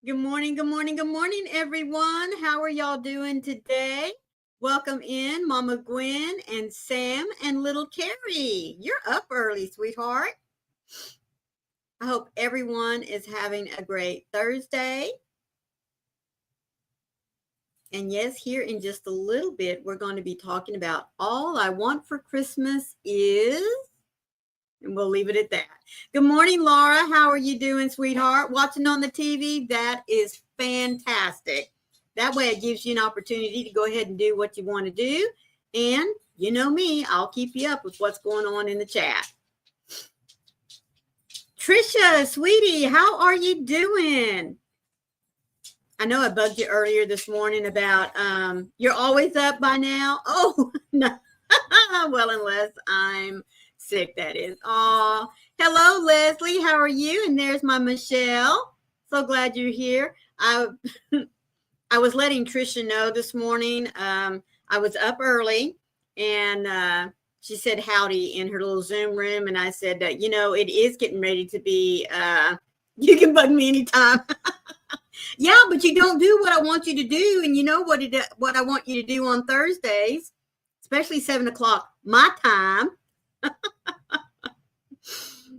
Good morning, good morning, good morning, everyone. How are y'all doing today? Welcome in Mama Gwen and Sam and little Carrie. You're up early, sweetheart. I hope everyone is having a great Thursday. And yes, here in just a little bit, we're going to be talking about all I want for Christmas is, and we'll leave it at that. Good morning, Laura. How are you doing, sweetheart? Watching on the TV? That is fantastic. That way it gives you an opportunity to go ahead and do what you want to do. And you know me, I'll keep you up with what's going on in the chat. Trisha, sweetie, how are you doing? I know I bugged you earlier this morning about you're always up by now. Oh, no. Well, unless I'm sick, that is. Oh, hello, Leslie. How are you? And there's my Michelle. So glad you're here. I was letting Trisha know this morning. I was up early, and she said howdy in her little Zoom room, and I said, you know, it is getting ready to be. You can bug me anytime. Yeah, but you don't do what I want you to do, and you know what I want you to do on Thursdays, especially 7 o'clock my time.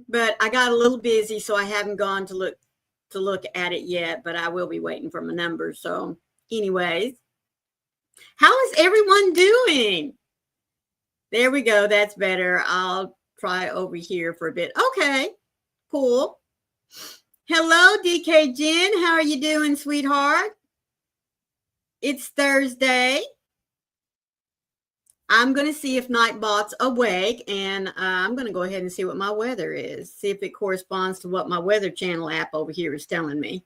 But I got a little busy, so I haven't gone to look at it yet, but I will be waiting for my numbers. So anyways, how is everyone doing? There we go. That's better. I'll try over here for a bit. Okay, cool. Hello, DK Jen. How are you doing, sweetheart? It's Thursday. I'm going to see if Nightbot's awake, and I'm going to go ahead and see what my weather is. See if it corresponds to what my Weather Channel app over here is telling me.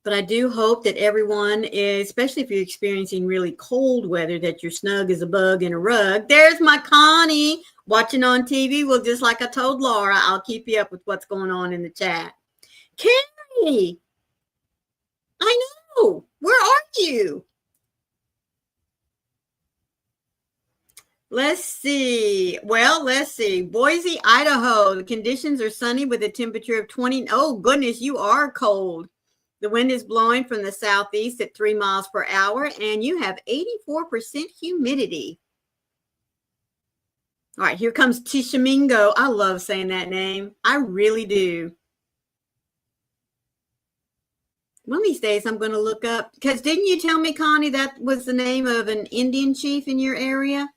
But I do hope that everyone is, especially if you're experiencing really cold weather, that you're snug as a bug in a rug. There's my Connie watching on TV. Well, just like I told Laura, I'll keep you up with what's going on in the chat. Carrie, I know. Where are you? Let's see. Well, let's see. Boise, Idaho. The conditions are sunny with a temperature of 20. Oh, goodness, you are cold. The wind is blowing from the southeast at 3 miles per hour, and you have 84% humidity. All right, here comes Tishomingo. I love saying that name. I really do. One of these days I'm going to look up, because didn't you tell me, Connie, that was the name of an Indian chief in your area?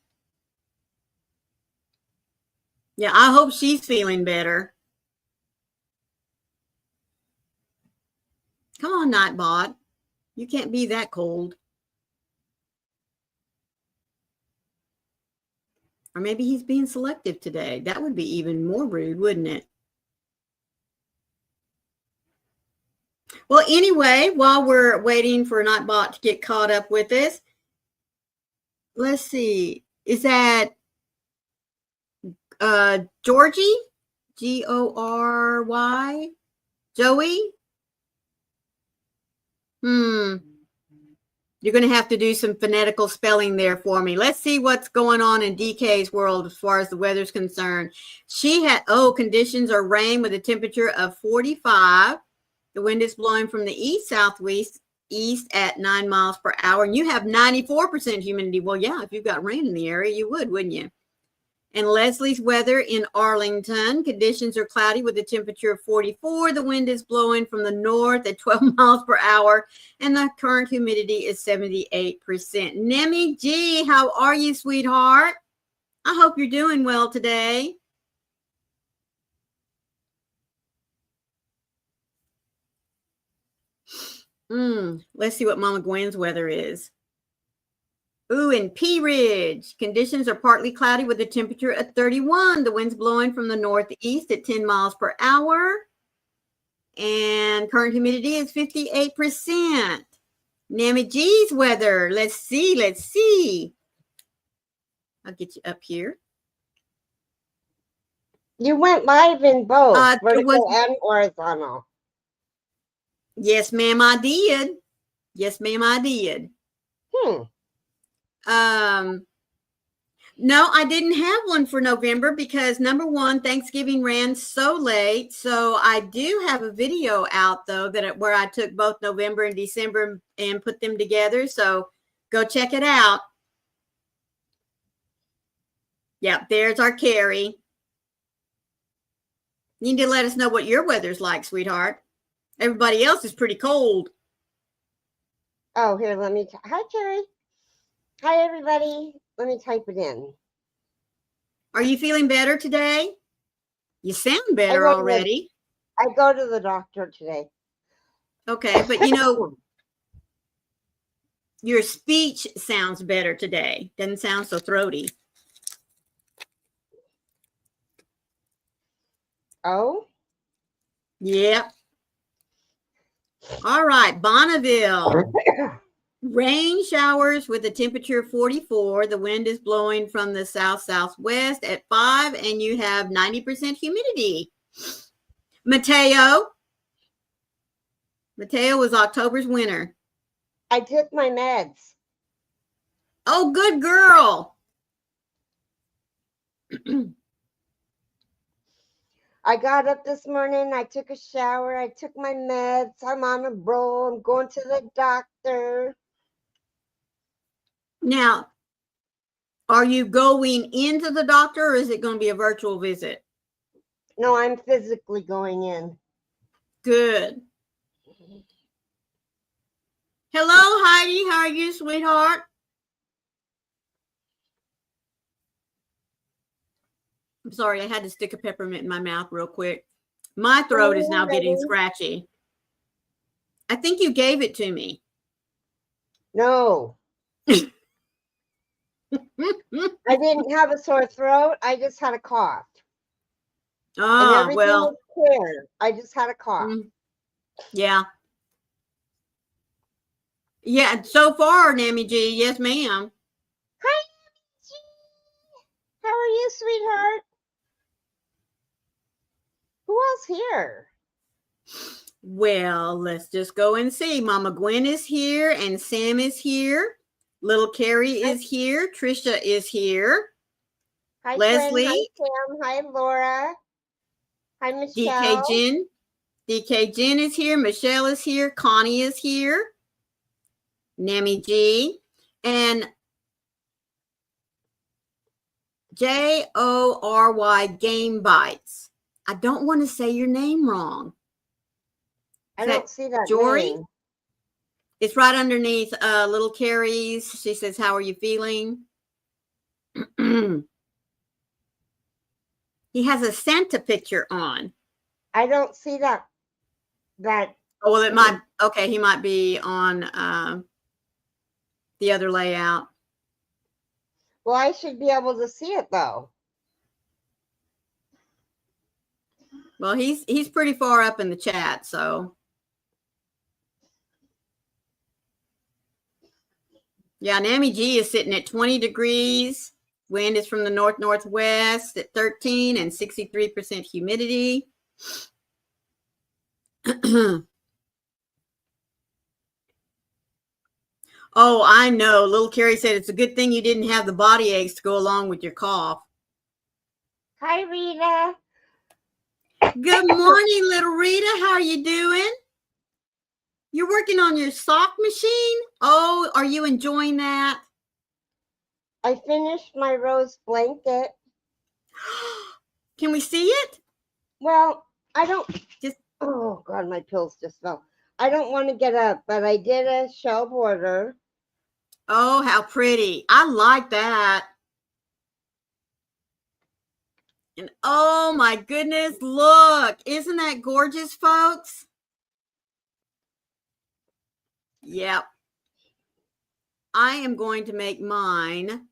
Yeah, I hope she's feeling better. Come on, Nightbot. You can't be that cold. Or maybe he's being selective today. That would be even more rude, wouldn't it? Well, anyway, while we're waiting for Nightbot to get caught up with us, let's see. Is that Georgie? Gory? Joey? You're going to have to do some phonetical spelling there for me. Let's see what's going on in DK's world as far as the weather's concerned. She had, conditions are rain with a temperature of 45. The wind is blowing from the east-southwest east at 9 miles per hour. And you have 94% humidity. Well, yeah, if you've got rain in the area, you would, wouldn't you? And Leslie's weather in Arlington. Conditions are cloudy with a temperature of 44. The wind is blowing from the north at 12 miles per hour. And the current humidity is 78%. Nemi G, how are you, sweetheart? I hope you're doing well today. Let's see what Mama Gwen's weather is. Ooh, in Pea Ridge, conditions are partly cloudy with a temperature at 31. The wind's blowing from the northeast at 10 miles per hour. And current humidity is 58%. Nami G's weather. Let's see. I'll get you up here. You went live in both vertical and horizontal. Yes, ma'am, I did. No, I didn't have one for November because number one, Thanksgiving ran so late. So I do have a video out though where I took both November and December and put them together. So go check it out. Yeah, there's our Carrie. You need to let us know what your weather's like, sweetheart. Everybody else is pretty cold. Oh, here, let me. Hi, Carrie. Hi, everybody. Let me type it in. Are you feeling better today? You sound better already. I go to the doctor today. Okay, but you know, your speech sounds better today. Doesn't sound so throaty. Oh? Yep. All right, Bonneville. Rain showers with a temperature of 44. The wind is blowing from the south-southwest at 5, and you have 90% humidity. Mateo. Mateo was October's winner. I took my meds. Oh, good girl. I got up this morning. I took a shower. I took my meds. I'm on a roll. I'm going to the doctor. Now, are you going into the doctor or is it going to be a virtual visit? No, I'm physically going in. Good. Hello, Heidi. How are you, sweetheart? I'm sorry, I had to stick a peppermint in my mouth real quick. My throat is now getting scratchy. I think you gave it to me. No. I didn't have a sore throat. I just had a cough. Oh, and everything was clear. I just had a cough. Yeah. Yeah, so far, Nammy G. Yes, ma'am. Hi, Nammy G. How are you, sweetheart? Who else here? Well, let's just go and see. Mama Gwen is here and Sam is here. Little Carrie is here. Trisha is here. Hi, Leslie. Gwen. Hi, Sam. Hi, Laura. Hi, Michelle. DK Jen. DK Jen is here. Michelle is here. Connie is here. Nammy G. And Jory Game Bites. I don't want to say your name wrong. I don't see that Jory? name. It's right underneath little Carrie's. She says, how are you feeling? He has a Santa picture on. I don't see that. Oh, well, it might. Okay, he might be on the other layout. Well, I should be able to see it though. Well, he's pretty far up in the chat, so. Yeah, Nammy G is sitting at 20 degrees. Wind is from the north-northwest at 13 and 63% humidity. Oh, I know. Little Carrie said it's a good thing you didn't have the body aches to go along with your cough. Hi, Rita. Good morning, little Rita. How are you doing? You're working on your sock machine? Oh, are you enjoying that? I finished my rose blanket. Can we see it? Well, I don't just, oh God, my pills just fell. I don't want to get up, but I did a shell border. Oh, how pretty. I like that. And oh my goodness, look. Isn't that gorgeous, folks? Yep. I am going to make mine.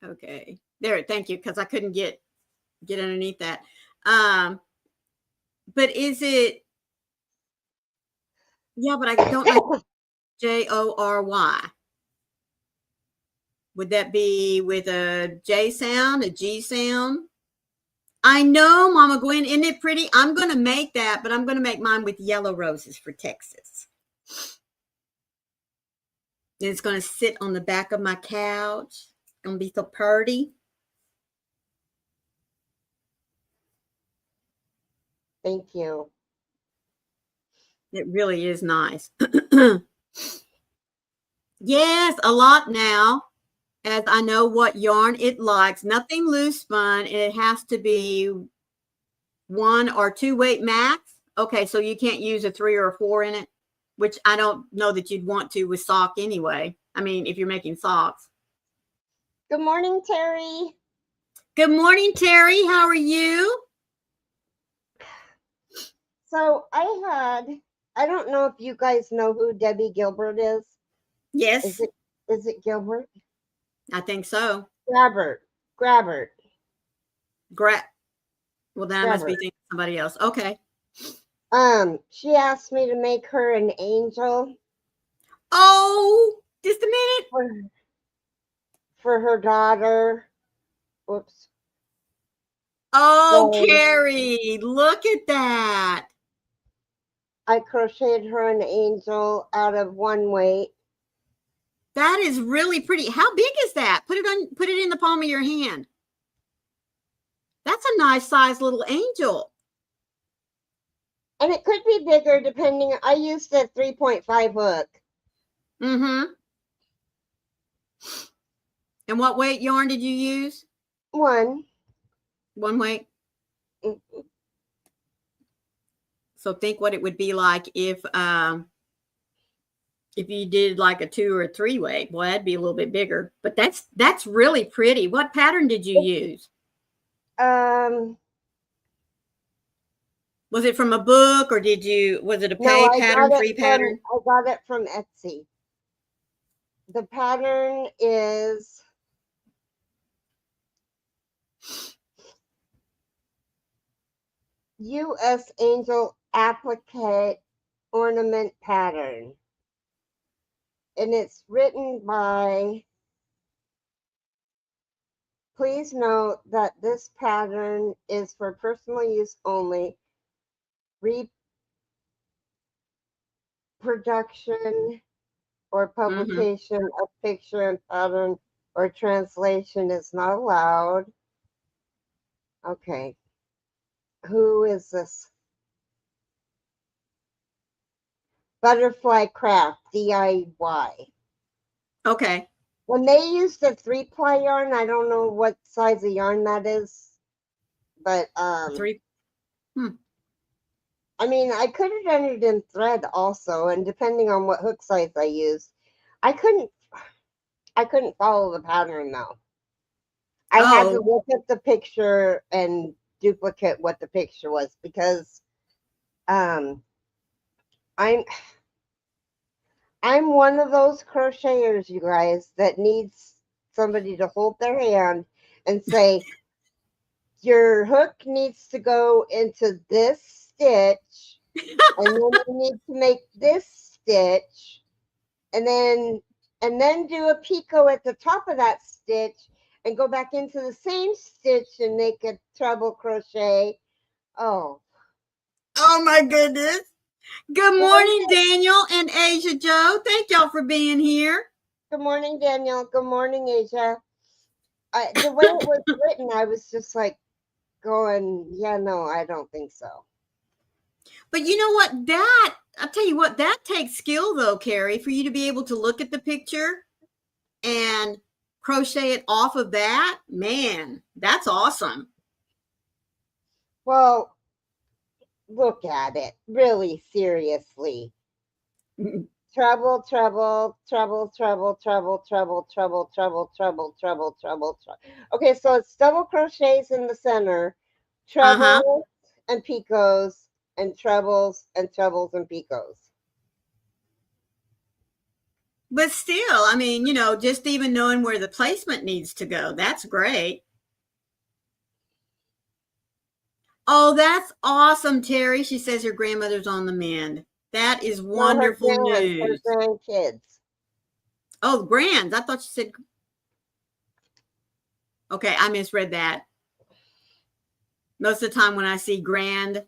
Okay. There, thank you, because I couldn't get underneath that. But is it? Yeah, but I don't know. Jory. Would that be with a J sound, a G sound? I know, Mama Gwen, isn't it pretty? I'm going to make that, but I'm going to make mine with yellow roses for Texas. And it's going to sit on the back of my couch. Gonna be so pretty. Thank you. It really is nice. Yes, a lot now, as I know what yarn it likes. Nothing loose spun, and it has to be 1 or 2 weight max. Okay, so you can't use a 3 or a 4 in it, which I don't know that you'd want to with sock anyway. I mean, if you're making socks. Good morning, Terry. Good morning, Terry. How are you? So I don't know if you guys know who Debbie Gilbert is. Yes, Is it Gilbert? I think so. Grabbert. Well, then I must be thinking of somebody else. Okay. She asked me to make her an angel. Oh, just a minute. For her daughter. Whoops. Oh, so, Carrie, look at that. I crocheted her an angel out of 1 weight. That is really pretty. How big is that? Put it in the palm of your hand. That's a nice size little angel. And it could be bigger depending. I used a 3.5 hook. Mm-hmm. And what weight yarn did you use? 1. 1 weight? Mm-hmm. So think what it would be like if you did like a 2 or 3 weight. Well, that'd be a little bit bigger. But that's really pretty. What pattern did you use? Was it from a book, or was it a pattern-free pattern? I got it from Etsy. The pattern is U.S. Angel Applique Ornament Pattern. And it's written by, please note that this pattern is for personal use only. Reproduction or publication of picture and pattern or translation is not allowed. Okay. Who is this? Butterfly Craft, DIY. Okay. When they use the 3-ply yarn, I don't know what size of yarn that is, but 3. I mean, I could have done it in thread also, and depending on what hook size I used, I couldn't follow the pattern though. I had to look at the picture and duplicate what the picture was, because I'm one of those crocheters, you guys, that needs somebody to hold their hand and say, your hook needs to go into this stitch, and then you need to make this stitch, and then do a picot at the top of that stitch and go back into the same stitch and make a treble crochet. Oh my goodness. Good morning, Daniel and Asia Joe. Thank y'all for being here. Good morning, Daniel. Good morning, Asia. The way it was written, I was just like going, yeah, no, I don't think so. But you know what? I'll tell you what, that takes skill though, Carrie, for you to be able to look at the picture and crochet it off of that. Man, that's awesome. Well, look at it. Really, seriously. Treble, treble, treble, treble, treble, treble, treble, treble, treble, treble, treble. Okay, so it's double crochets in the center, trebles and picots, and trebles and trebles and picots. But still, I mean, just even knowing where the placement needs to go, that's great. Oh, that's awesome, Terry. She says her grandmother's on the mend. That is wonderful news. Her grandkids. Oh, grands. I thought you said. Okay, I misread that. Most of the time when I see grand,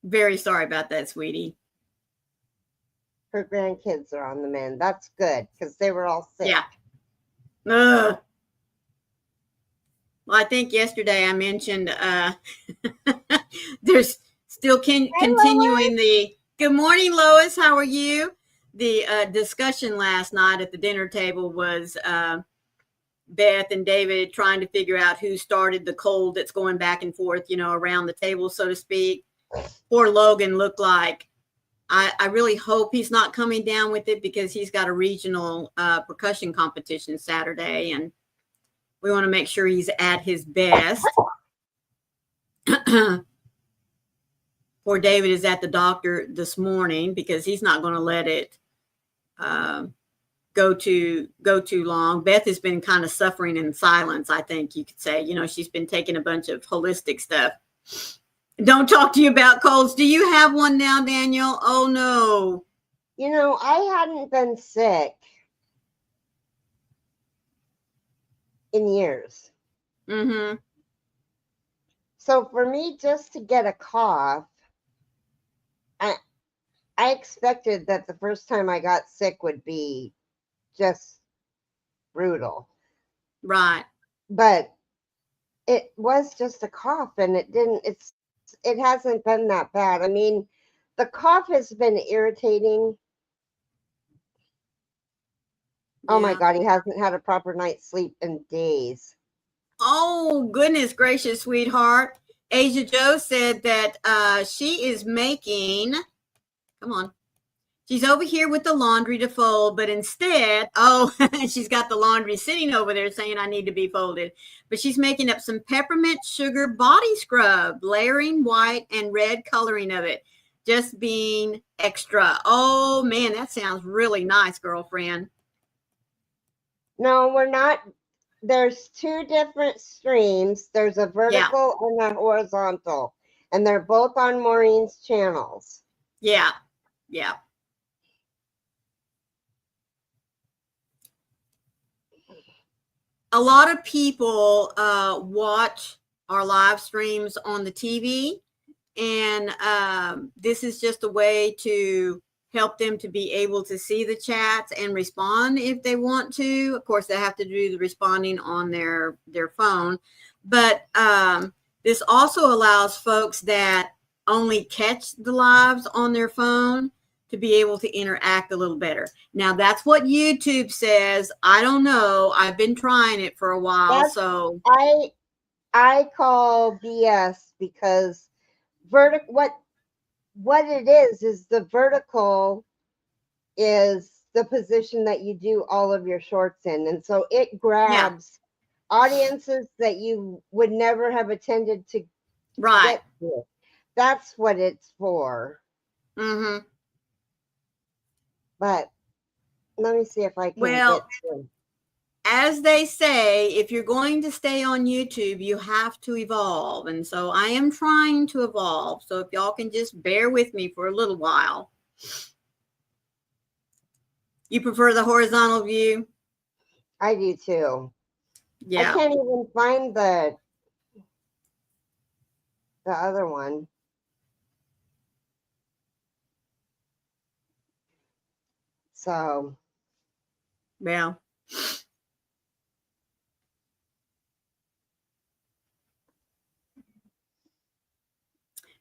very sorry about that, sweetie. Her grandkids are on the mend. That's good, because they were all sick. Yeah. Ugh. Well, I think yesterday I mentioned there's still Hi, continuing Lois. the good morning, Lois. How are you? The discussion last night at the dinner table was Beth and David trying to figure out who started the cold that's going back and forth, around the table, so to speak. Poor Logan looked like, I really hope he's not coming down with it because he's got a regional percussion competition Saturday, and we want to make sure he's at his best. Poor David is at the doctor this morning because he's not going to let it go too long. Beth has been kind of suffering in silence, I think you could say. She's been taking a bunch of holistic stuff. Don't talk to you about colds. Do you have one now, Daniel? Oh, no. I hadn't been sick in years. Mm-hmm. So for me, just to get a cough, I expected that the first time I got sick would be just brutal. Right. But it was just a cough, and it hasn't been that bad. I mean, the cough has been irritating. Yeah. Oh my God, he hasn't had a proper night's sleep in days. Oh, goodness gracious, sweetheart. Asia Joe said that she is making, come on, she's over here with the laundry to fold, but instead, she's got the laundry sitting over there saying I need to be folded. But she's making up some peppermint sugar body scrub, layering white and red coloring of it, just being extra. Oh, man, that sounds really nice, girlfriend. No, we're not. There's two different streams. There's a vertical and a horizontal, and they're both on Maureen's channels. Yeah. A lot of people watch our live streams on the TV, and this is just a way to help them to be able to see the chats and respond if they want to. Of course, they have to do the responding on their phone, but this also allows folks that only catch the lives on their phone to be able to interact a little better. Now, that's what YouTube says. I don't know. I've been trying it for a while. So I call BS because what it is the vertical is the position that you do all of your shorts in. And so it grabs audiences that you would never have attended to get to. That's what it's for. Mm-hmm. But let me see if I can get to. As they say, if you're going to stay on YouTube, you have to evolve. And so I am trying to evolve. So if y'all can just bear with me for a little while. You prefer the horizontal view? I do too. Yeah. I can't even find the other one. So. Yeah.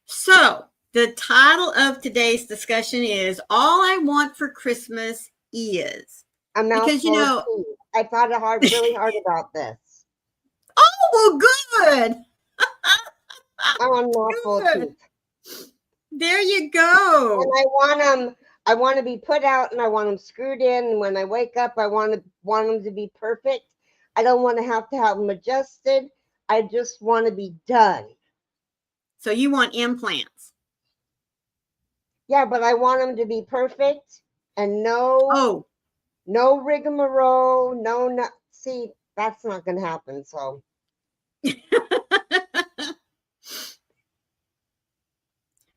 So the title of today's discussion is All I Want for Christmas Is. Because I thought really hard about this. Oh, well, good. I'm on mouthful of teeth. There you go. And I want to be put out, and I want them screwed in. And when I wake up, I want them to be perfect. I don't want to have them adjusted. I just want to be done. So you want implants? Yeah, but I want them to be perfect and no rigmarole, see, that's not going to happen. So.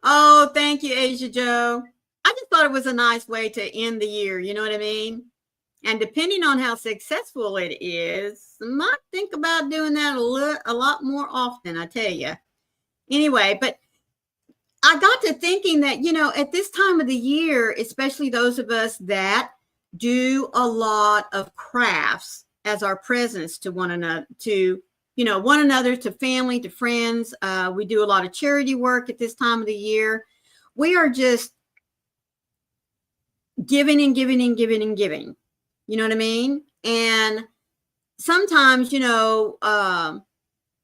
Oh, thank you, Asia Joe. I just thought it was a nice way to end the year. You know what I mean? And depending on how successful it is, I might think about doing that a lot more often, I tell you. Anyway, but I got to thinking that, at this time of the year, especially those of us that do a lot of crafts, as our presents to one another, to, you know, one another, to family, to friends. We do a lot of charity work at this time of the year. We are just giving and giving and giving and giving. You know what I mean? And sometimes, you know,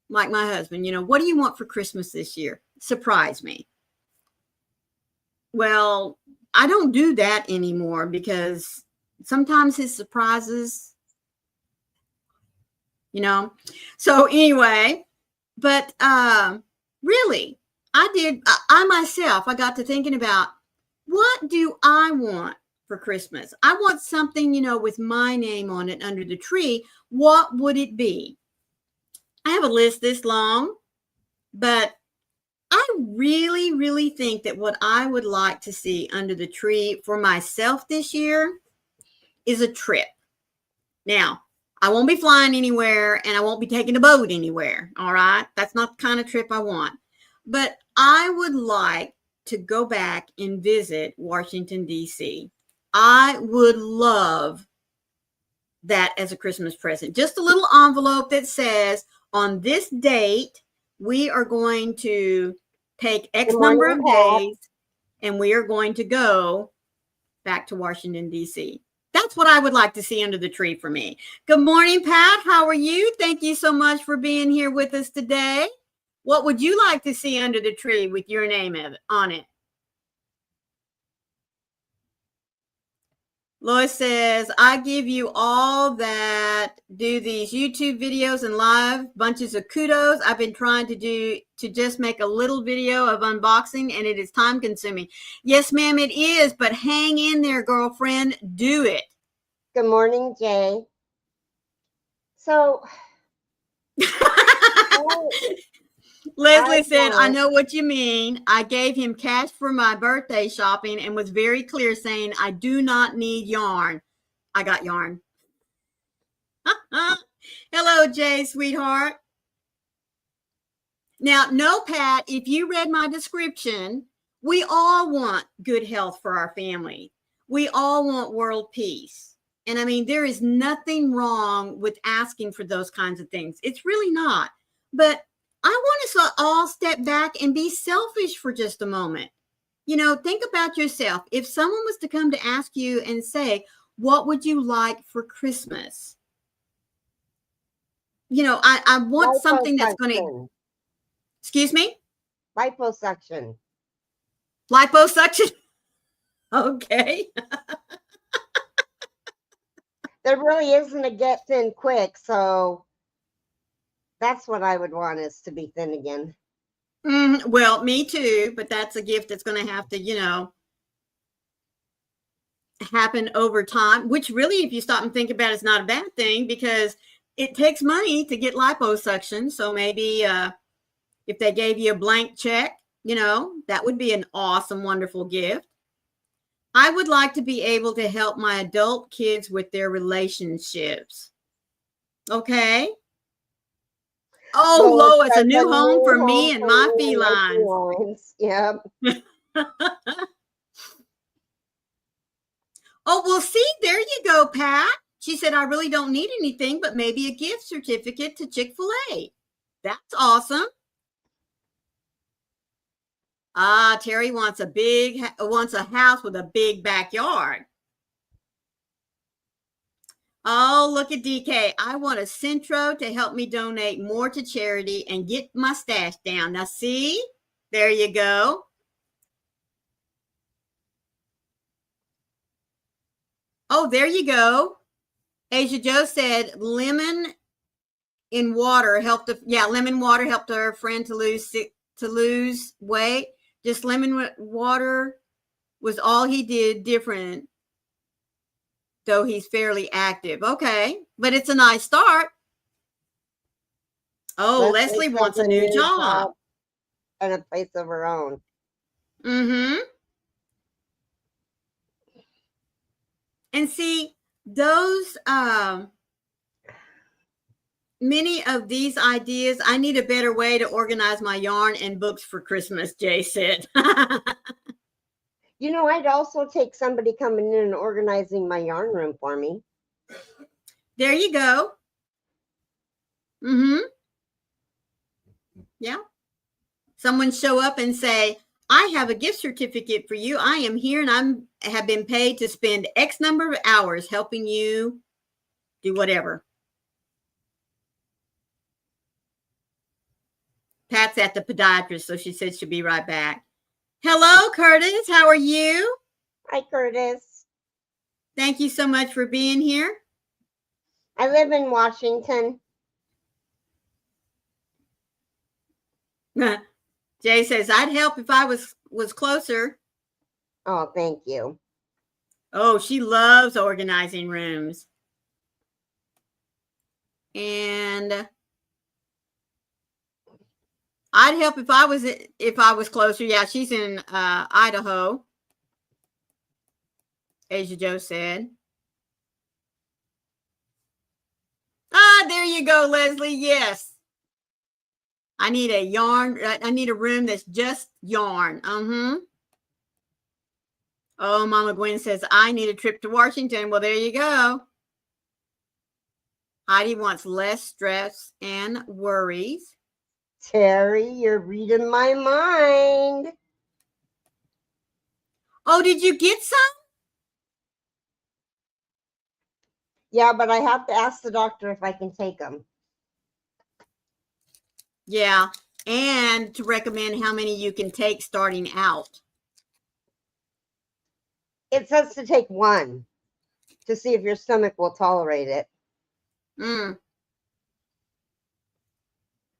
like my husband, you know, what do you want for Christmas this year? Surprise me. Well, I don't do that anymore because sometimes his surprises, you know. So anyway, but really, I myself, I got to thinking about, what do I want for Christmas? I want something, you know, with my name on it under the tree. What would it be? I have a list this long, but I really, really think that what I would like to see under the tree for myself this year is a trip. Now, I won't be flying anywhere and I won't be taking a boat anywhere. All right. That's not the kind of trip I want. But I would like to go back and visit Washington, D.C. I would love that as a Christmas present. Just a little envelope that says, on this date, we are going to take X number of days and we are going to go back to Washington, D.C. That's what I would like to see under the tree for me. Good morning, Pat. How are you? Thank you so much for being here with us today. What would you like to see under the tree with your name on it? Lois says, I give you all that do these YouTube videos and live bunches of kudos. I've been trying to just make a little video of unboxing, and it is time consuming. Yes, ma'am, it is, but hang in there, girlfriend. Do it. Good morning, Jay. So, Leslie said, I know what you mean. I gave him cash for my birthday shopping and was very clear saying, I do not need yarn. I got yarn. Hello, Jay, sweetheart. Now, no, Pat, if you read my description, we all want good health for our family. We all want world peace. And I mean, there is nothing wrong with asking for those kinds of things. It's really not. But I want us to all step back and be selfish for just a moment. You know, think about yourself. If someone was to come to ask you and say, what would you like for Christmas? You know, I want something that's going to, excuse me? Liposuction. Liposuction? Okay. There really isn't a get thin quick, so that's what I would want, is to be thin again. Well, me too, but that's a gift that's going to have to, you know, happen over time, which really, if you stop and think about it, is not a bad thing because it takes money to get liposuction. So maybe if they gave you a blank check, you know, that would be an awesome, wonderful gift. I would like to be able to help my adult kids with their relationships. Okay. Oh, Lois, a new home for me and my felines. Yep. Oh, well, see, there you go, Pat. She said, I really don't need anything, but maybe a gift certificate to Chick-fil-A. That's awesome. Terry wants a house with a big backyard. Oh, look at DK. I want a Centro to help me donate more to charity and get my stash down. Now, see, there you go. Oh, there you go. Asia Joe said lemon water helped her friend to lose weight. Just lemon water was all he did different, though he's fairly active. Okay, but it's a nice start. Oh, Leslie wants a new job and a place of her own. And see, those many of these ideas, I need a better way to organize my yarn and books for Christmas, Jay said. You know, I'd also take somebody coming in and organizing my yarn room for me. There you go. Mm-hmm. Yeah. Someone show up and say, I have a gift certificate for you. I am here and have been paid to spend X number of hours helping you do whatever. Pat's at the podiatrist, so she said she'll be right back. Hello, Curtis. How are you? Hi, Curtis. Thank you so much for being here. I live in Washington. Jay says, I'd help if I was closer. Oh, thank you. Oh, she loves organizing rooms. And I'd help if I was closer. Yeah, she's in Idaho. Asia Joe said. Ah, there you go, Leslie. Yes. I need a yarn. I need a room that's just yarn. Oh, Mama Gwen says, I need a trip to Washington. Well, there you go. Heidi wants less stress and worries. Terry, you're reading my mind. Oh, did you get some? Yeah, but I have to ask the doctor if I can take them. Yeah, and to recommend how many you can take starting out. It says to take one to see if your stomach will tolerate it.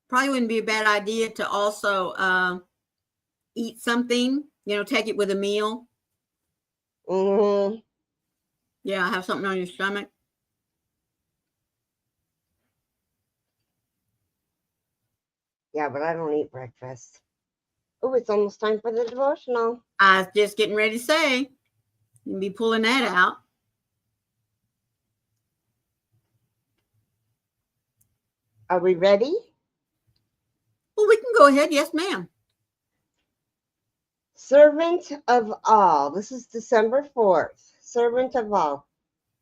Probably wouldn't be a bad idea to also eat something, take it with a meal. Mm-hmm. Yeah, have something on your stomach. Yeah, but I don't eat breakfast. Oh, it's almost time for the devotional. I was just getting ready to say, you'll be pulling that out. Are we ready? Well, we can go ahead. Yes, ma'am. Servant of all. This is December 4th. Servant of all.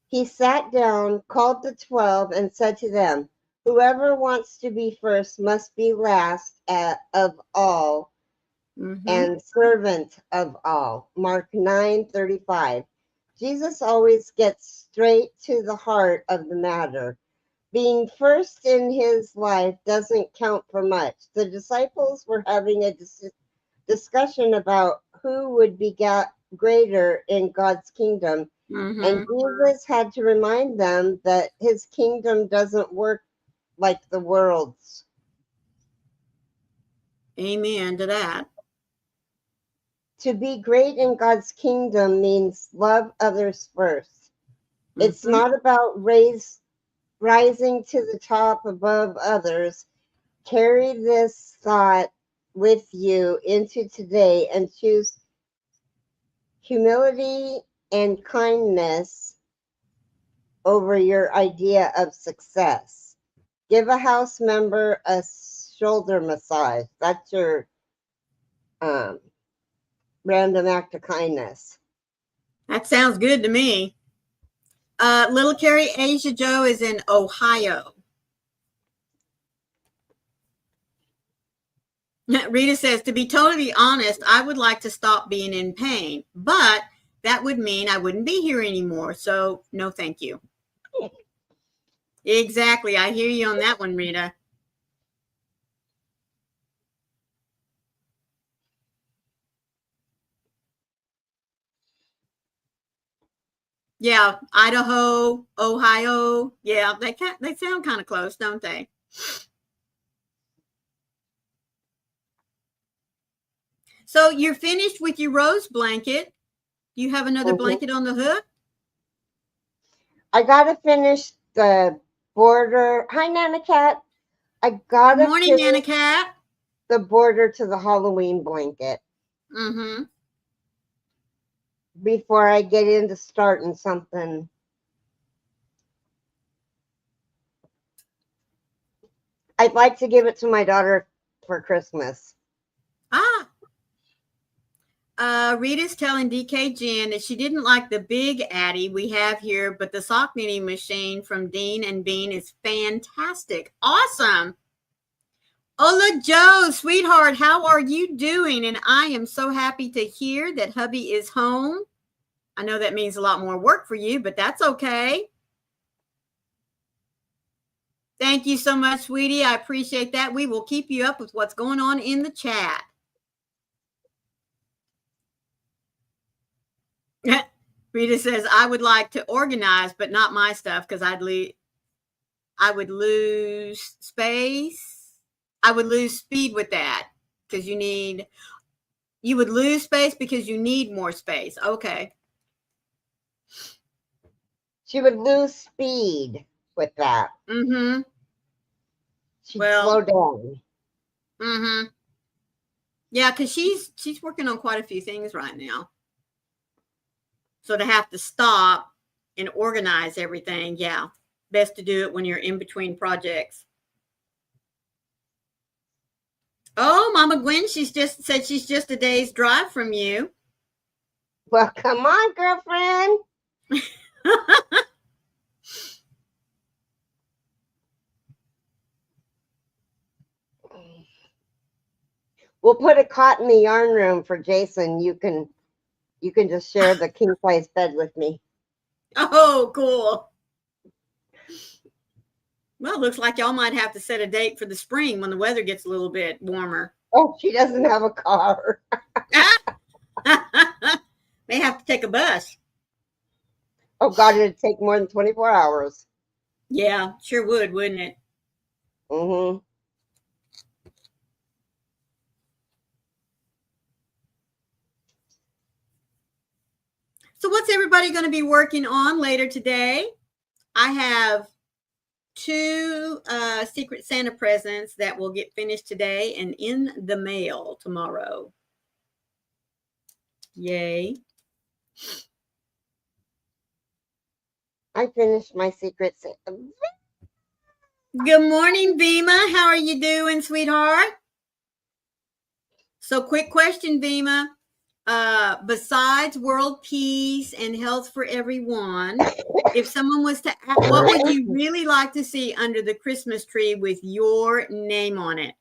He sat down, called the 12, and said to them, whoever wants to be first must be last of all and servant of all. Mark 9:35. Jesus always gets straight to the heart of the matter. Being first in his life doesn't count for much. The disciples were having a discussion about who would be greater in God's kingdom. And Jesus had to remind them that his kingdom doesn't work like the world's. Amen to that. To be great in God's kingdom means love others first. It's not about rising to the top above others. Carry this thought with you into today and choose humility and kindness over your idea of success. Give a house member a shoulder massage. That's your random act of kindness. That sounds good to me. Little Carrie Asia Joe is in Ohio. Rita says, to be totally honest, I would like to stop being in pain, but that would mean I wouldn't be here anymore. So no, thank you. Exactly. I hear you on that one, Rita. Yeah, Idaho, Ohio. Yeah, they sound kind of close, don't they? So you're finished with your rose blanket. Do you have another blanket on the hook? I gotta finish the border. Hi, Nana Cat. I gotta Good morning, Nana Cat. The border to the Halloween blanket. Before I get into starting something. I'd like to give it to my daughter for Christmas. Rita's telling DK Jen that she didn't like the big Addy we have here, but the sock knitting machine from Dean and Bean is fantastic. Awesome. Ola Joe, sweetheart, how are you doing? And I am so happy to hear that hubby is home. I know that means a lot more work for you, but that's okay. Thank you so much, sweetie. I appreciate that. We will keep you up with what's going on in the chat. Rita says, I would like to organize, but not my stuff because I would lose space. I would lose speed with that because you would lose space because you need more space. Okay. She would lose speed with that. Mm-hmm. She'd slow down. Mm-hmm. Yeah, because she's working on quite a few things right now. So to have to stop and organize everything, yeah, best to do it when you're in between projects. Oh, Mama Gwen, she's just said she's just a day's drive from you. Well, come on, girlfriend. We'll put a cot in the yarn room for Jason. You can just share the king size bed with me. Oh, cool. Well, it looks like y'all might have to set a date for the spring when the weather gets a little bit warmer. Oh, she doesn't have a car. May have to take a bus. Oh, God, it'd take more than 24 hours. Yeah, sure would, wouldn't it? Mm-hmm. So what's everybody going to be working on later today? I have 2 Secret Santa presents that will get finished today and in the mail tomorrow. Yay. I finished my Secret Santa. Good morning, Vima. How are you doing, sweetheart? So quick question, Vima. Besides world peace and health for everyone, if someone was to ask, what would you really like to see under the Christmas tree with your name on it?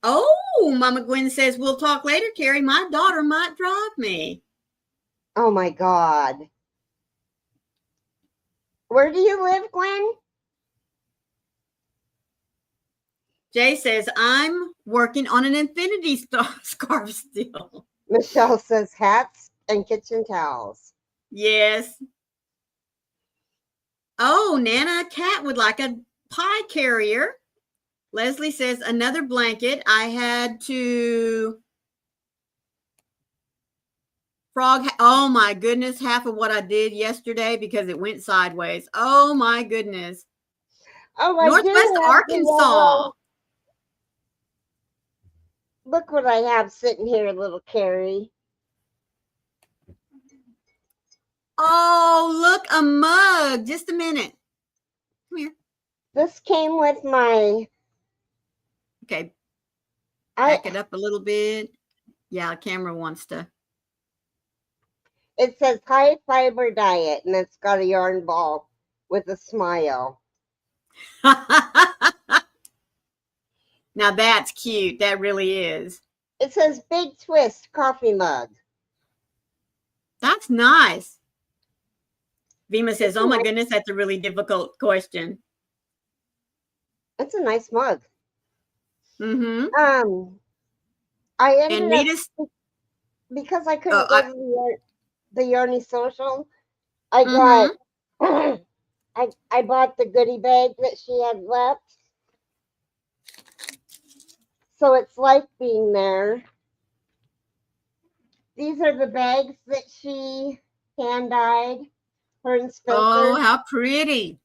Oh, Mama Gwen says, we'll talk later, Carrie. My daughter might drive me. Oh, my God. Where do you live, Gwen? Jay says, I'm working on an infinity scarf still. Michelle says hats and kitchen towels. Yes. Oh, Nana Cat would like a pie carrier. Leslie says, another blanket. I had to oh my goodness, half of what I did yesterday because it went sideways. Oh my goodness. Oh, Northwest Arkansas. Look what I have sitting here, little Carrie. Oh, look, a mug. Just a minute. Come here. This came with my... Okay. Back it up a little bit. Yeah, the camera wants to. It says high fiber diet, and it's got a yarn ball with a smile. Now that's cute. That really is. It says Big Twist coffee mug. That's nice. Vima says, oh my goodness, that's a really difficult question. It's a nice mug. Mm-hmm. I ended up, because I couldn't go to the Yarny Social, I got I bought the goodie bag that she had left. So it's like being there. These are the bags that she hand dyed. Her and Spencer. Oh, how pretty.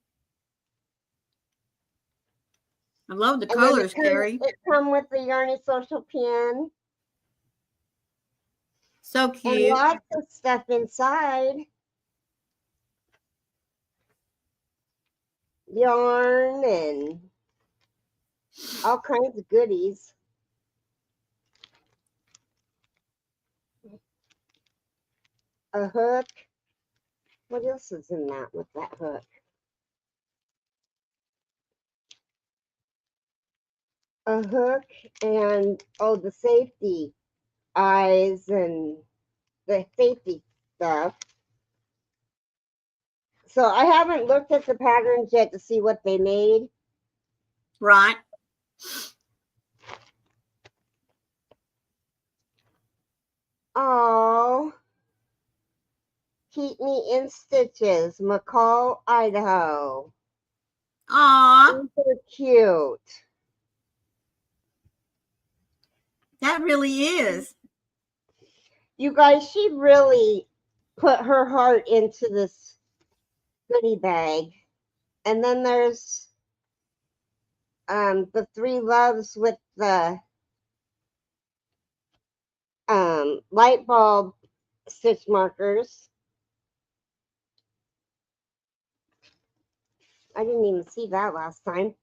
I love the colors, Carrie. It comes with the Yarny Social pin. So cute. And lots of stuff inside. Yarn and all kinds of goodies. a hook. What else is in that with that hook? A hook and, oh, the safety eyes and the safety stuff. So I haven't looked at the patterns yet to see what they made. Right. Oh, keep me in stitches, McCall, Idaho. Aw, Super cute. that really is. You guys, she really put her heart into this goodie bag. And then there's the three loves with the light bulb stitch markers. I didn't even see that last time.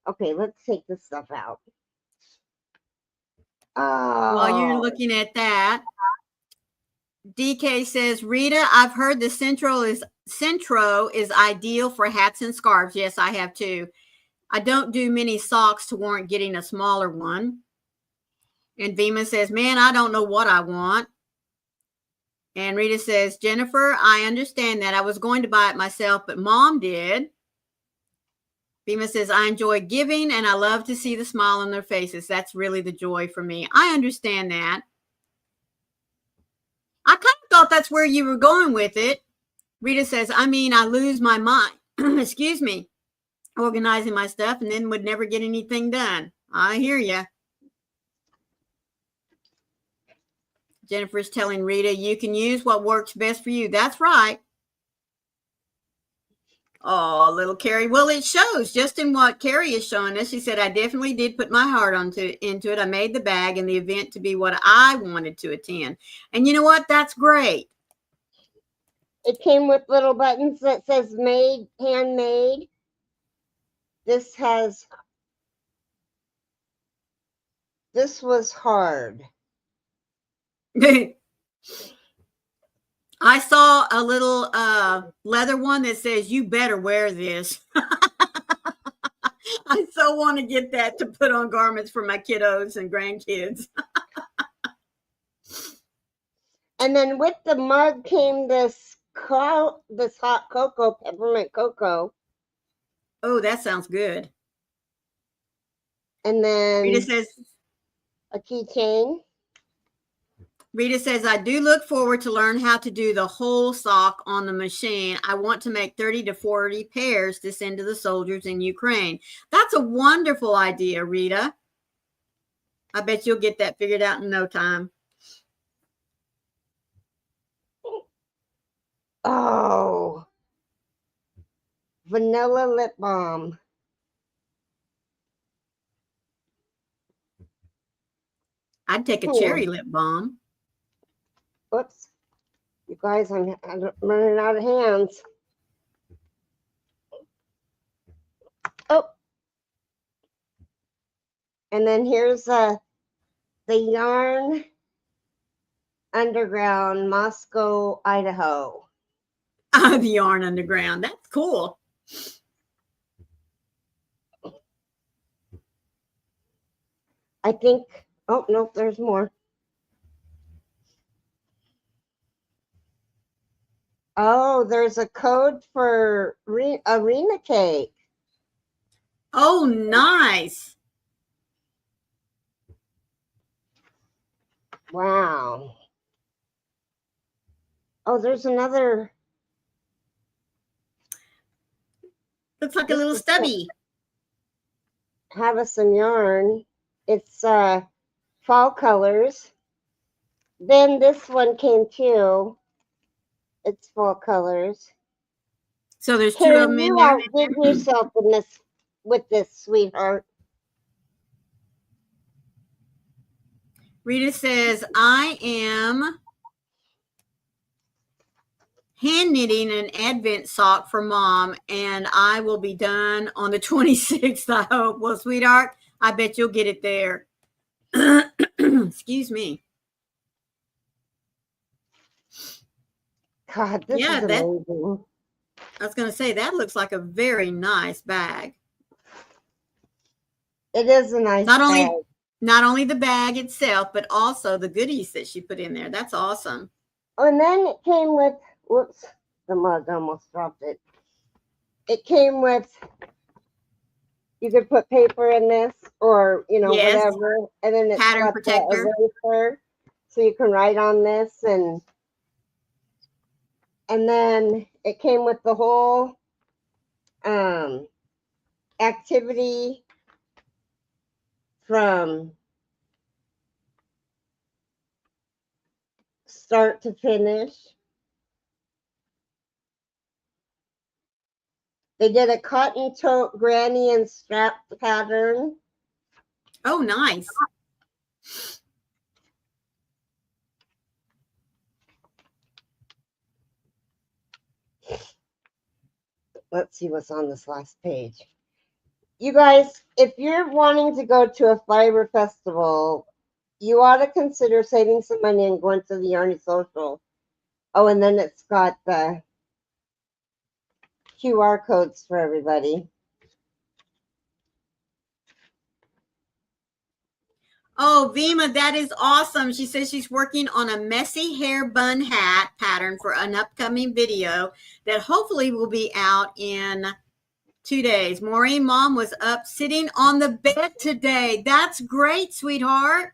Okay, let's take this stuff out. While you're Oh, looking at that, DK says, Rita, I've heard the Centro is ideal for hats and scarves. Yes, I have too. I don't do many socks to warrant getting a smaller one. And Vima says, man, I don't know what I want. And Rita says, Jennifer, I understand that. I was going to buy it myself, but Mom did. Vima says, I enjoy giving and I love to see the smile on their faces. That's really the joy for me. I understand that. I kind of thought that's where you were going with it. Rita says, I mean, I lose my mind, excuse me, organizing my stuff and then would never get anything done. I hear you. Jennifer's telling Rita, you can use what works best for you. That's right. Oh, little Carrie. Well, it shows just in what Carrie is showing us. She said, I definitely did put my heart into it. I made the bag and the event to be what I wanted to attend. And you know what? That's great. it came with little buttons that says made, handmade. This was hard. I saw a little leather one that says, you better wear this. I so want to get that to put on garments for my kiddos and grandkids. And then with the mug came this hot cocoa, peppermint cocoa. Oh, that sounds good. And then Rita says, a keychain. Rita says, I do look forward to learn how to do the whole sock on the machine. I want to make 30 to 40 pairs to send to the soldiers in Ukraine. That's a wonderful idea, Rita. I bet you'll get that figured out in no time. Oh, vanilla lip balm. I'd take a cherry lip balm. Oops. You guys, I'm running out of hands. Oh. And then here's the Yarn Underground, Moscow, Idaho. The Yarn Underground. That's cool. I think, oh, no, there's more. Oh, there's a code for arena cake. Oh, nice. Wow. Oh, there's another. Looks like a little stubby. Have us some yarn. It's fall colors. Then this one came too. It's fall colors. So there's two of them in there. Give yourself with this, sweetheart. Rita says, I am hand knitting an Advent sock for Mom, and I will be done on the 26th, I hope. Well, sweetheart, I bet you'll get it there. Excuse me. God, this Yeah, is that amazing. I was going to say that looks like a very nice bag. It is a nice bag. Not only the bag itself, but also the goodies that she put in there. That's awesome. Oh, and then it came with, whoops, the mug almost dropped it. It came with, you could put paper in this or, you know, Yes. whatever. And then it's Pattern got protector. the eraser, so you can write on this. And then it came with the whole activity from start to finish. They did a cotton tote granny and strap pattern. Oh, nice. Let's see what's on this last page. You guys, if you're wanting to go to a fiber festival, you ought to consider saving some money and going to the Yarny Social. Oh, and then it's got the QR codes for everybody. Oh, Vima, that is awesome. She says she's working on a messy hair bun hat pattern for an upcoming video that hopefully will be out in 2 days. Maureen, Mom was up sitting on the bed today. That's great, sweetheart.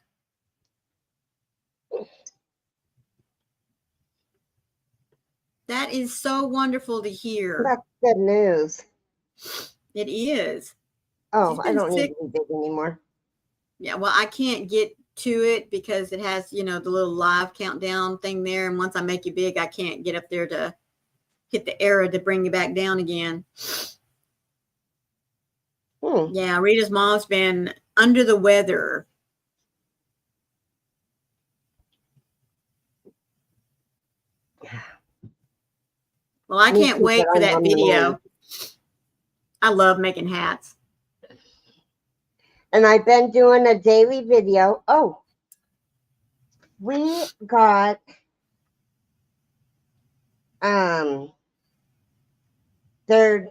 That is so wonderful to hear. That's good news. It is. Oh, I don't need to be big anymore. Yeah, well, I can't get to it because it has, the little live countdown thing there. And once I make you big, I can't get up there to hit the arrow to bring you back down again. Yeah, Rita's mom's been under the weather. Well, I can't wait for that video. I love making hats. And I've been doing a daily video. Oh, we got they're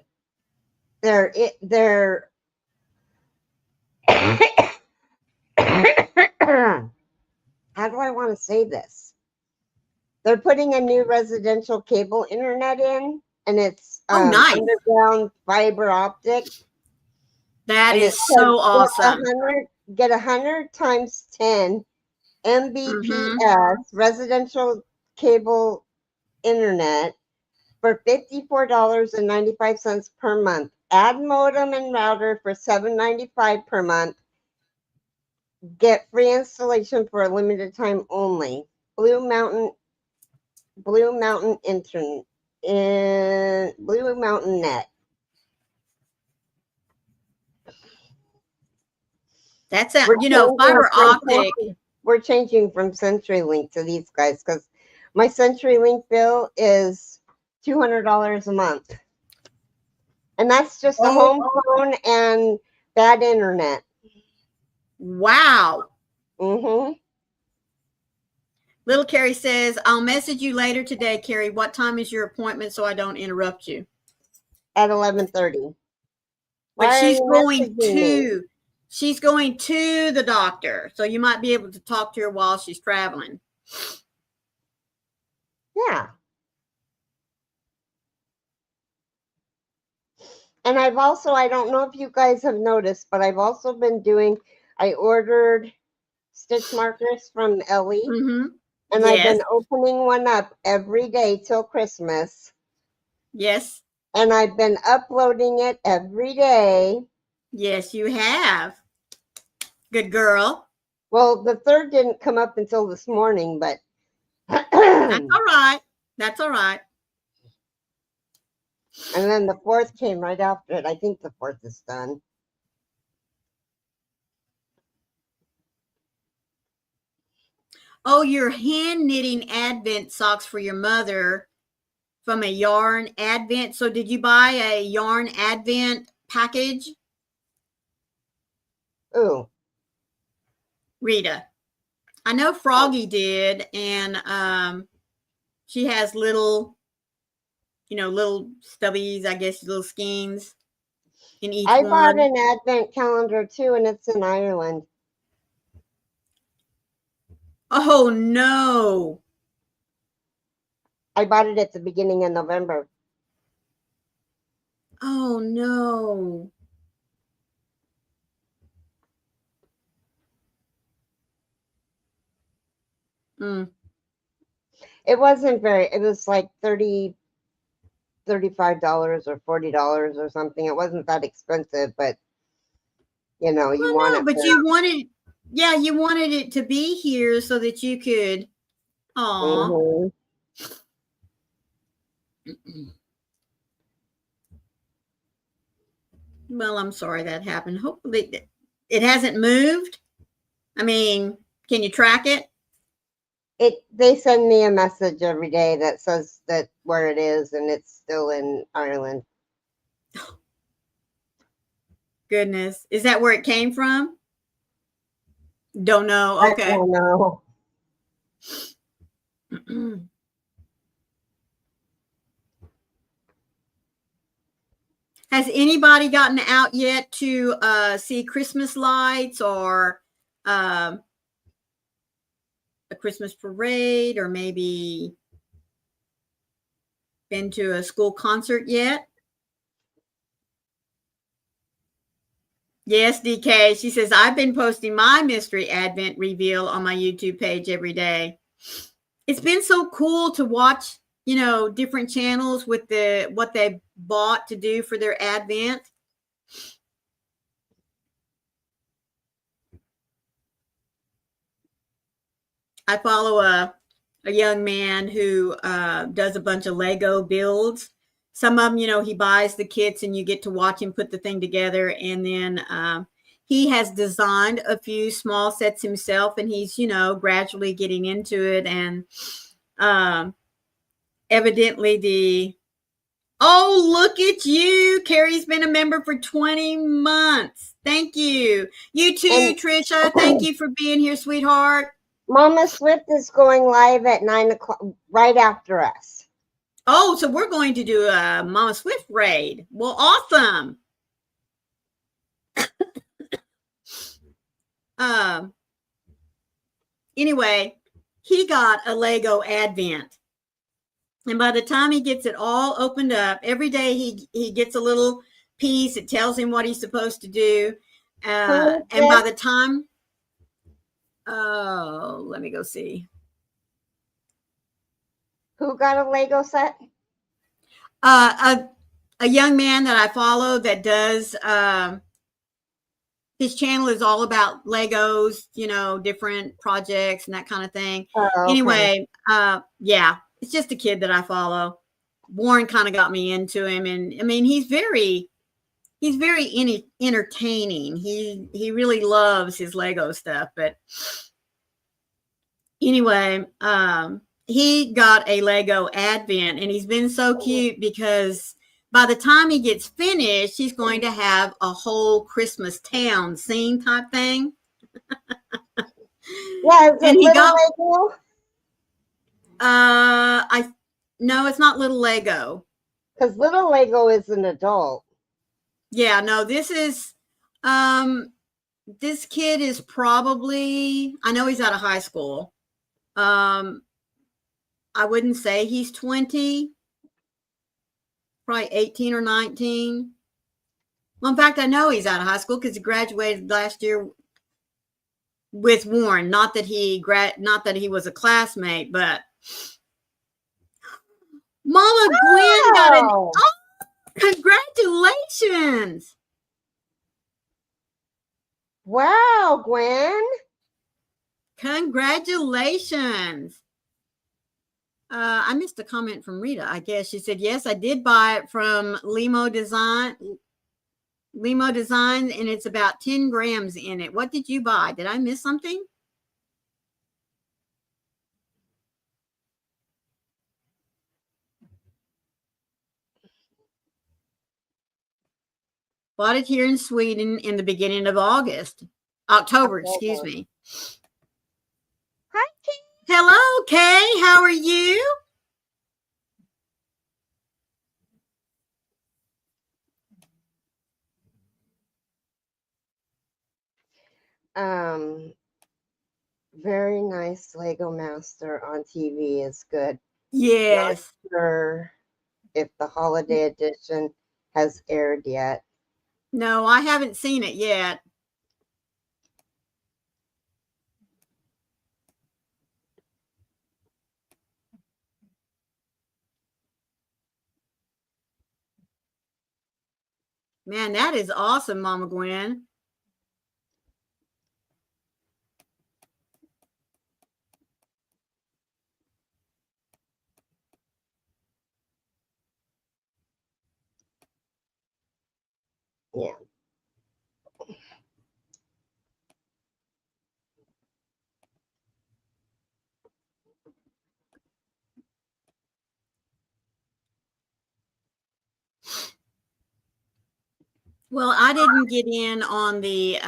how do I want to say this? They're putting a new residential cable internet in, and it's nice. underground fiber optic. That is so awesome. Get 100 times 10 Mbps residential cable internet for $54.95 per month. Add modem and router for $7.95 per month. Get free installation for a limited time only. Blue Mountain Net. That's fiber optic. We're changing from CenturyLink to these guys because my CenturyLink bill is $200 a month, and that's just a home phone and bad internet. Wow. Mm-hmm. Little Carrie says, I'll message you later today, Carrie. What time is your appointment so I don't interrupt you? At 11:30. But she's going to the doctor. So you might be able to talk to her while she's traveling. Yeah. And I've also, I don't know if you guys have noticed, but I've also been I ordered stitch markers from Ellie. Mm-hmm. And I've been opening one up every day till Christmas. Yes. And I've been uploading it every day. Yes, you have. Good girl. Well, the third didn't come up until this morning, but that's all right. That's all right. And then the fourth came right after it. I think the fourth is done. Oh, you're hand knitting Advent socks for your mother from a yarn Advent. So did you buy a yarn Advent package? Ooh. Rita. I know Froggy did, and she has little little stubbies, I guess, little skeins in each I bought one. an advent calendar too, and it's in Ireland. Oh no. I bought it at the beginning of November. Oh no. Mm. It wasn't very, it was like $35 or $40 or something. It wasn't that expensive, but you Well, want no, it but for. you wanted it to be here so that you could. Aw. Mm-hmm. Well, I'm sorry that happened. Hopefully it hasn't moved. I mean, can you track it? They send me a message every day that says that where it is, and it's still in Ireland. Goodness. Is that where it came from? Don't know. I Okay. don't know. Has anybody gotten out yet to see Christmas lights or a Christmas parade, or maybe been to a school concert yet? Yes, DK. She says, I've been posting my mystery advent reveal on my YouTube page every day. It's been so cool to watch, different channels with what they bought to do for their advent. I follow a young man who does a bunch of Lego builds. Some of them, he buys the kits and you get to watch him put the thing together. And then he has designed a few small sets himself, and he's, gradually getting into it. And evidently oh, look at you. Carrie's been a member for 20 months. Thank you. You too, And Trisha. Thank you for being here, sweetheart. Mama Swift is going live at 9 o'clock, right after us. Oh, so we're going to do a Mama Swift raid. Well, awesome. Anyway, he got a Lego Advent. And by the time he gets it all opened up, every day he gets a little piece. It tells him what he's supposed to do. And by the time, let me go see. Who got a Lego set? A young man that I follow that does, his channel is all about Legos, different projects and that kind of thing. Oh, okay. Anyway, yeah, it's just a kid that I follow. Warren kind of got me into him, and I mean, he's very entertaining. He really loves his Lego stuff. But anyway, he got a Lego Advent, and he's been so cute because by the time he gets finished, he's going to have a whole Christmas town scene type thing. Yeah, is it little Lego? No, it's not little Lego. Because little Lego is an adult. Yeah, no, this is this kid is probably, I know he's out of high school. I wouldn't say he's 20, probably 18 or 19. Well, in fact, I know he's out of high school because he graduated last year with Warren. Not that he was a classmate, but Mama Gwen got an, oh, congratulations. Wow, Gwen. Congratulations. I missed a comment from Rita, I guess. She said, yes, I did buy it from Limo Design, and it's about 10 grams in it. What did you buy? Did I miss something? Bought it here in Sweden in the beginning of October, excuse me. Hi, Kay. Hello, Kay. How are you? Very nice Lego Master on TV is good. Not Yes. sure if the holiday edition has aired yet. No, I haven't seen it yet. Man, that is awesome, Mama Gwen. Yeah. Well, I didn't get in on the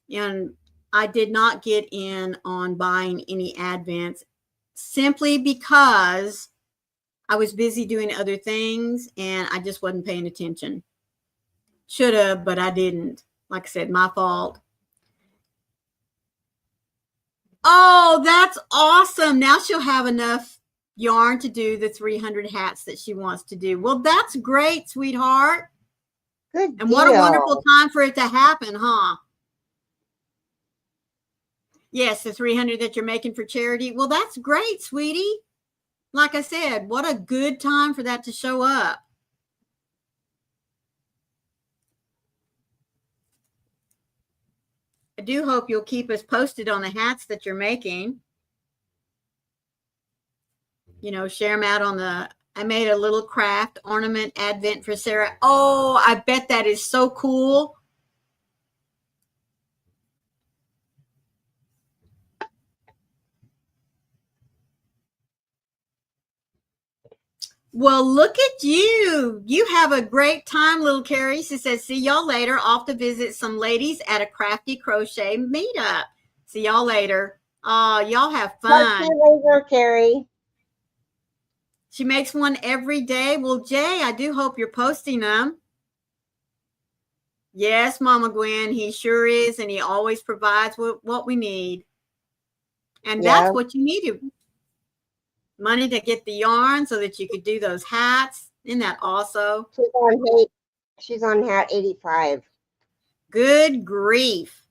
and I did not get in on buying any Advents simply because I was busy doing other things and I just wasn't paying attention. Should have, but I didn't. Like I said, my fault. Oh, that's awesome. Now she'll have enough yarn to do the 300 hats that she wants to do. Well, that's great, sweetheart. Good And deal. what a wonderful time for it to happen, huh? Yes, the 300 that you're making for charity. Well, that's great, sweetie. Like I said, what a good time for that to show up. I do hope you'll keep us posted on the hats that you're making. You know, share them out on the, I made a little craft ornament advent for Sarah. Oh, I bet that is so cool. Well, look at you. You have a great time, little Carrie. She says, see y'all later. Off to visit some ladies at a crafty crochet meetup. See y'all later. Oh, y'all have fun. Talk to you later, Carrie. She makes one every day. Well, Jay, I do hope you're posting them. Yes, Mama Gwen, he sure is. And he always provides what we need. And that's what you needed. Money to get the yarn so that you could do those hats. Isn't that also? She's on hat 85. Good grief.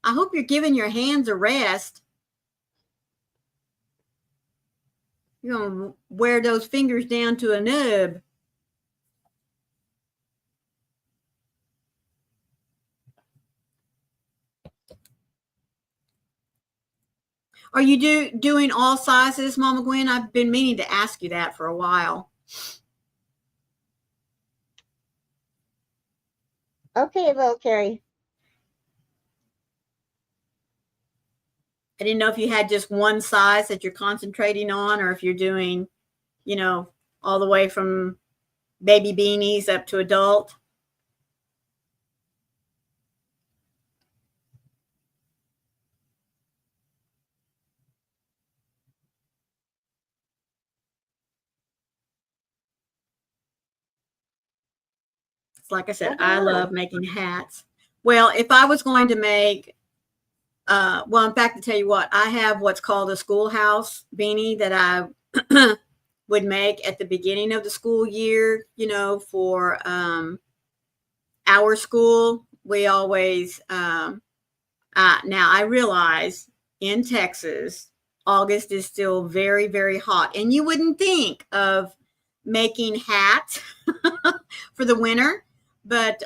I hope you're giving your hands a rest. You're going to wear those fingers down to a nub. Are you doing all sizes, Mama Gwen? I've been meaning to ask you that for a while. Okay, little Carrie. I didn't know if you had just one size that you're concentrating on or if you're doing, you know, all the way from baby beanies up to adult. Like I said, I love making hats. Well, if I was going to make, well, in fact, to tell you what, I have what's called a schoolhouse beanie that I would make at the beginning of the school year, you know, for our school. We always, now I realize in Texas, August is still very, very hot. And you wouldn't think of making hats for the winter. But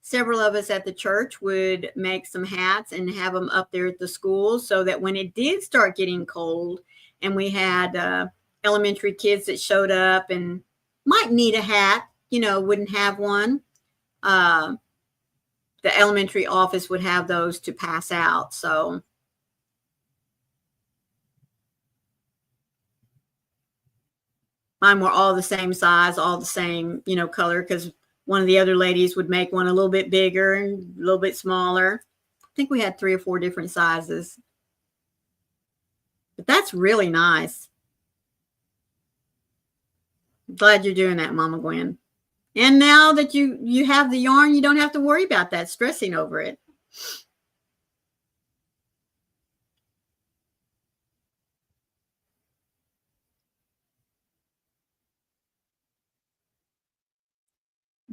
several of us at the church would make some hats and have them up there at the school so that when it did start getting cold and we had elementary kids that showed up and might need a hat, you know, wouldn't have one, the elementary office would have those to pass out. So mine were all the same size, all the same, you know, color, because one of the other ladies would make one a little bit bigger and a little bit smaller. I think we had 3 or 4 different sizes. But that's really nice. Glad you're doing that, Mama Gwen. And now that you have the yarn, you don't have to worry about that, stressing over it.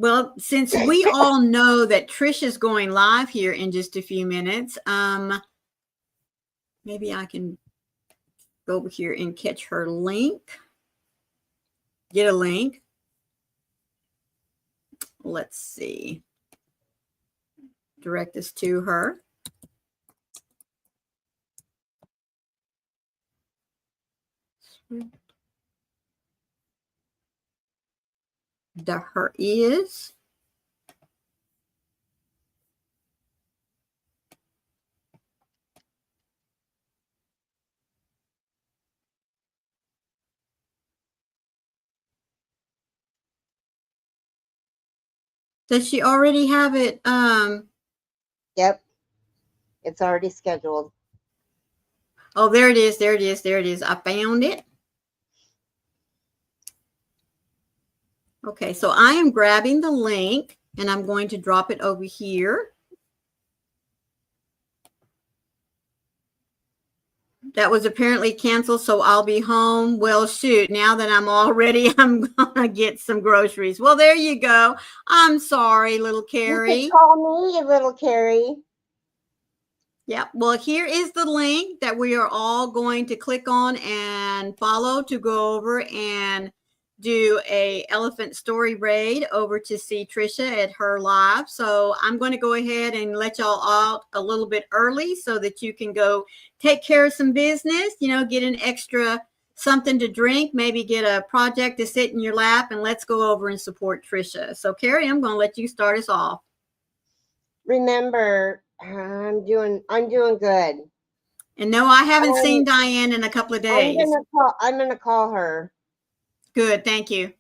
Well, since we all know that Trish is going live here in just a few minutes, maybe I can go over here and catch her link. Get a link. Let's see. Direct us to her. Her is. Does she already have it? Yep. It's already scheduled. Oh, there it is. There it is. There it is. I found it. Okay, so I am grabbing the link and I'm going to drop it over here. That was apparently canceled, so I'll be home. Well, shoot, now that I'm all ready, I'm going to get some groceries. Well, there you go. I'm sorry, little Carrie. You can call me little Carrie. Yeah, well, here is the link that we are all going to click on and follow to go over and do a elephant story raid over to see Trisha at her live. So I'm going to go ahead and let y'all out a little bit early so that you can go take care of some business, you know, get an extra something to drink, maybe get a project to sit in your lap, and let's go over and support Trisha. So Carrie, I'm going to let you start us off. Remember, I'm doing good. And no, I haven't seen Diane in a couple of days. I'm gonna call her. Good, thank you.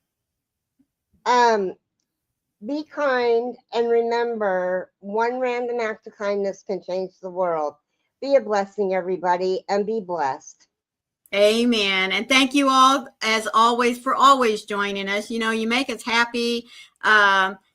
Be kind and remember, one random act of kindness can change the world. Be a blessing, everybody, and be blessed. Amen. And thank you all, as always, for always joining us. You know, you make us happy.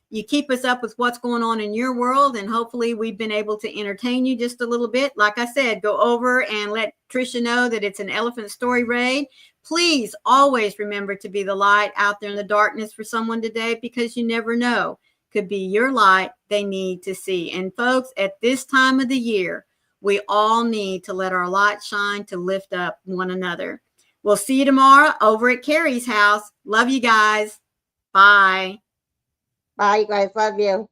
You keep us up with what's going on in your world, and hopefully we've been able to entertain you just a little bit. Like I said, go over and let Trisha know that it's an elephant story raid. Please always remember to be the light out there in the darkness for someone today, because you never know. Could be your light they need to see. And folks, at this time of the year, we all need to let our light shine to lift up one another. We'll see you tomorrow over at Carrie's house. Love you guys. Bye. Bye, you guys. Love you.